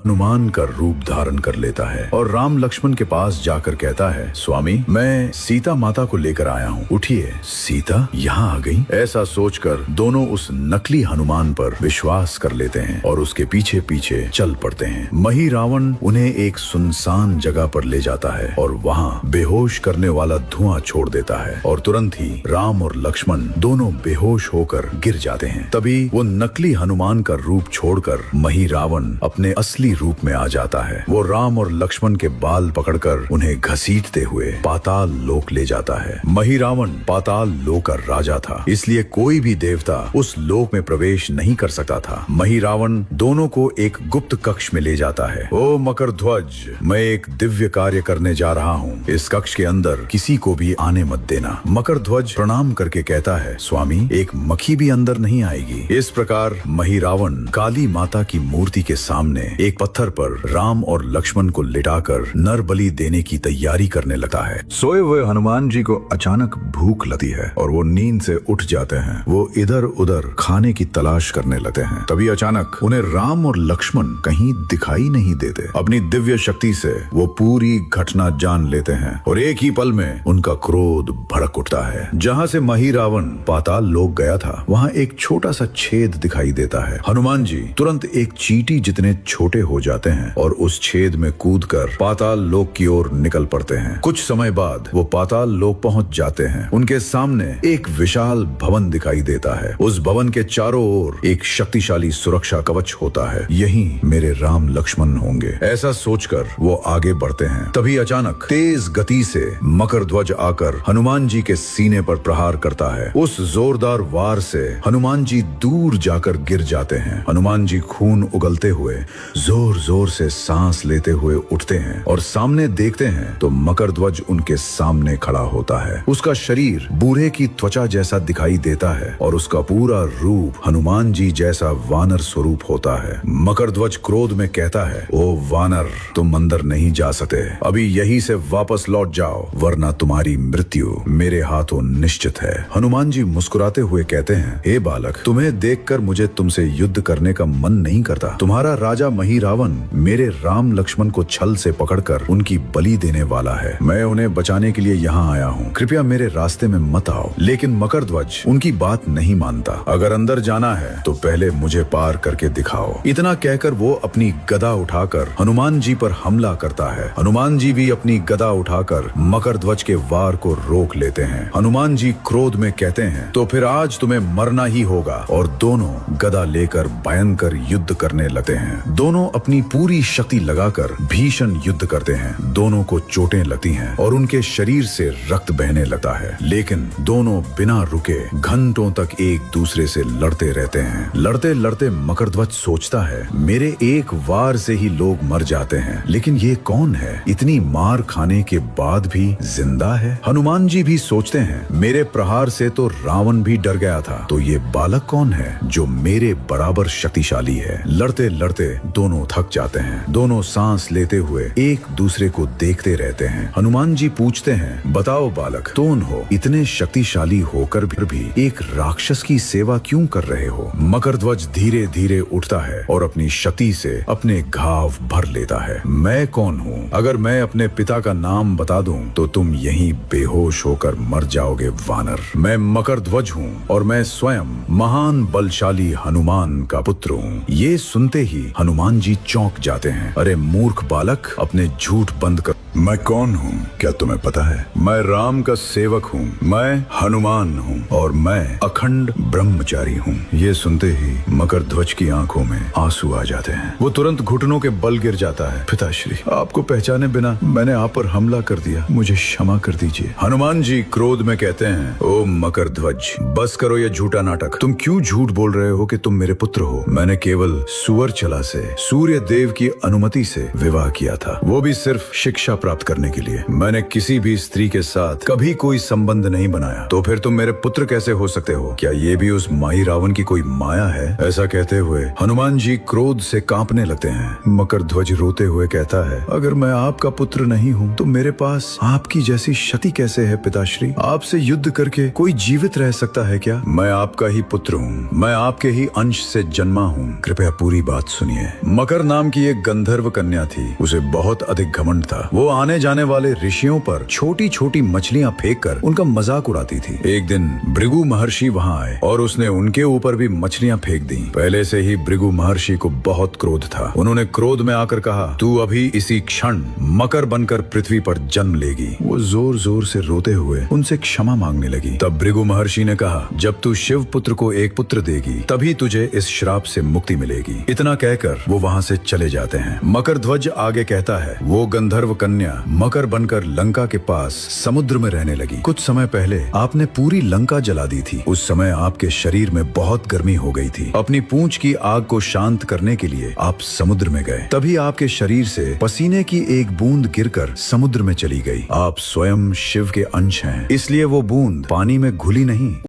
हनुमान का रूप धारण कर लेता है और राम लक्ष्मण के पास जाकर कहता है, स्वामी मैं सीता माता को लेकर आया हूँ, उठिए। सीता यहाँ आ गई, ऐसा सोचकर दोनों उस नकली हनुमान पर विश्वास कर लेते हैं और उसके पीछे पीछे चल पड़ते हैं। मही रावण उन्हें एक सुनसान जगह पर ले जाता है और वहाँ बेहोश करने वाला धुआं छोड़ देता है और तुरंत ही राम और लक्ष्मण दोनों बेहोश होकर गिर जाते हैं। तभी वो नकली हनुमान का रूप छोड़कर मही रावण अपने असली रूप में आ जाता है। वो राम और लक्ष्मण के बाल पकड़कर उन्हें घसीटते हुए पाताल लोक ले जाता है। मही रावण पाताल लोक का राजा था, इसलिए कोई भी देवता उस लोक में प्रवेश नहीं कर सकता था। मही रावण दोनों को एक गुप्त कक्ष में ले जाता है। ओ मकरध्वज, मैं एक दिव्य कार्य करने जा रहा हूँ, इस कक्ष के अंदर किसी को भी आने मत देना। मकरध्वज प्रणाम करके कहता है, स्वामी एक मक्खी भी अंदर नहीं आएगी। इस प्रकार मही रावण काली माता की मूर्ति के सामने एक पत्थर पर राम और लक्ष्मण को लिटाकर नर बलि देने की तैयारी करने लगता है। सोए हुए हनुमान जी को अचानक भूख लगती है और वो नींद से उठ जाते हैं। वो इधर उधर खाने की तलाश करने लगते हैं। तभी अचानक उन्हें राम और लक्ष्मण कहीं दिखाई नहीं देते। अपनी दिव्य शक्ति से वो पूरी घटना जान लेते हैं और एक ही पल में उनका क्रोध भड़क उठता है। जहाँ से मही रावण पाताल लोक गया था, वहाँ एक छोटा सा छेद दिखाई देता है। हनुमान जी तुरंत एक चींटी जितने छोटे हो जाते हैं और उस छेद में कूदकर पाताल लोक की ओर निकल पड़ते हैं। कुछ समय बाद वो पाताल लोक पहुंच जाते हैं। उनके सामने एक विशाल भवन दिखाई देता है। उस भवन के चारों ओर एक शक्तिशाली सुरक्षा कवच होता है। यहीं मेरे राम लक्ष्मण होंगे, ऐसा सोचकर वो आगे बढ़ते हैं। तभी अचानक तेज गति से मकरध्वज आकर हनुमान जी के सीने पर प्रहार करता है। उस जोरदार वार से हनुमान जी दूर जाकर गिर जाते हैं। हनुमान जी खून उगलते हुए जोर जोर से सांस लेते हुए उठते हैं और सामने देखते हैं तो मकरध्वज उनके सामने खड़ा होता है। उसका शरीर बूढ़े की त्वचा जैसा दिखाई देता है और उसका पूरा रूप हनुमान जी जैसा वानर स्वरूप होता है। मकरध्वज क्रोध में कहता है, ओ वानर, तुम अंदर नहीं जा सकते, अभी यहीं से वापस लौट जाओ, वरना तुम्हारी मृत्यु मेरे हाथों निश्चित है। हनुमान जी मुस्कुराते हुए कहते हैं, हे बालक, तुम्हें देखकर मुझे तुमसे युद्ध करने का मन नहीं करता। तुम्हारा राजा मही रावण मेरे राम लक्ष्मण को छल से पकड़कर उनकी बलि देने वाला है। मैं उन्हें बचाने के लिए यहाँ आया हूँ, कृपया मेरे रास्ते में मत आओ। लेकिन मकरध्वज उनकी बात नहीं मानता। अगर अंदर जाना है तो पहले मुझे पार करके दिखाओ। इतना कहकर वो अपनी गदा उठाकर हनुमान जी पर हमला करता है। हनुमान जी भी अपनी गदा उठाकर मकरध्वज के वार को रोक लेते हैं। हनुमान जी क्रोध में कहते हैं, तो फिर आज तुम्हें मरना ही होगा, और दोनों गदा लेकर भयंकर युद्ध करने लगते हैं। दोनों अपनी पूरी शक्ति लगाकर भीषण युद्ध करते हैं। दोनों को चोटें लगती हैं और उनके शरीर से रक्त बहने लगता है, लेकिन दोनों बिना रुके घंटों तक एक दूसरे से लड़ते रहते हैं। लड़ते लड़ते मकरध्वज सोचता है, मेरे एक वार से ही लोग मर जाते हैं, लेकिन ये कौन है, इतनी मार खाने के बाद भी जिंदा है। हनुमान जी भी सोचते हैं, मेरे प्रहार से तो रावण भी डर गया था, तो ये बालक कौन है जो मेरे बराबर शक्तिशाली है। लड़ते लड़ते दोनों थक जाते हैं। दोनों सांस लेते हुए एक दूसरे को देखते रहते हैं। हनुमान जी पूछते हैं, बताओ बालक, कौन हो, इतने शक्तिशाली होकर भी एक राक्षस की सेवा क्यों कर रहे हो। मकरध्वज धीरे धीरे उठता है और अपनी शक्ति से अपने घाव भर लेता है। मैं कौन हूँ, अगर मैं अपने पिता का नाम बता दूं तो तुम यहीं बेहोश होकर मर जाओगे वानर। मैं मकरध्वज हूँ और मैं स्वयं महान बलशाली हनुमान का पुत्र हूँ। ये सुनते ही हनुमान जी चौंक जाते हैं। अरे मूर्ख बालक, अपने झूठ बंद कर। मैं कौन हूँ क्या तुम्हें पता है? मैं राम का सेवक हूँ, मैं हनुमान हूँ और मैं अखंड ब्रह्मचारी हूँ। ये सुनते ही मकरध्वज की आंखों में आंसू आ जाते हैं। वो तुरंत घुटनों के बल गिर जाता है। पिताश्री, आपको पहचाने बिना मैंने आप पर हमला कर दिया, मुझे क्षमा कर दीजिए। हनुमान जी क्रोध में कहते हैं, ओ मकरध्वज, बस करो ये झूठा नाटक। तुम क्यों झूठ बोल रहे हो कि तुम मेरे पुत्र हो? मैंने केवल सुअर चला से सूर्य देव की अनुमति से विवाह किया था, वो भी सिर्फ शिक्षा प्राप्त करने के लिए। मैंने किसी भी स्त्री के साथ कभी कोई संबंध नहीं बनाया, तो फिर तुम मेरे पुत्र कैसे हो सकते हो? क्या ये भी उस माही रावण की कोई माया है? ऐसा कहते हुए हनुमान जी क्रोध से कांपने लगते हैं। मकर ध्वज रोते हुए कहता है, अगर मैं आपका पुत्र नहीं हूँ तो मेरे पास आपकी जैसी क्षति कैसे है पिताश्री? आपसे युद्ध करके कोई जीवित रह सकता है क्या? मैं आपका ही पुत्र हूँ, मैं आपके ही अंश से जन्मा हूँ, कृपया पूरी बात सुनिए। मकर नाम की एक गंधर्व कन्या थी, उसे बहुत अधिक घमंड था। वो आने जाने वाले ऋषियों पर छोटी छोटी मछलियां फेंक कर उनका मजाक उड़ाती थी। एक दिन भृगु महर्षि वहां आए और उसने उनके ऊपर भी मछलियां फेंक दी। पहले से ही भृगु महर्षि को बहुत क्रोध था। उन्होंने क्रोध में आकर कहा, तू अभी इसी क्षण मकर बनकर पृथ्वी पर जन्म लेगी। वो जोर जोर से रोते हुए उनसे क्षमा मांगने लगी। तब भृगु महर्षि ने कहा, जब तू शिव पुत्र को एक पुत्र देगी तभी तुझे इस श्राप से मुक्ति मिलेगी। इतना कहकर वो वहां से चले जाते हैं। मकर ध्वज आगे कहता है, वो गंधर्व कन्या मकर बनकर लंका के पास समुद्र में रहने लगी। कुछ समय पहले आपने पूरी लंका जला दी थी। उस समय आपके शरीर में बहुत गर्मी हो गई थी। अपनी पूंछ की आग को शांत करने के लिए आप समुद्र में गए। तभी आपके शरीर से पसीने की एक बूंद गिरकर समुद्र में चली गई। आप स्वयं शिव के अंश हैं, इसलिए वो बूंद पानी में घुली नहीं,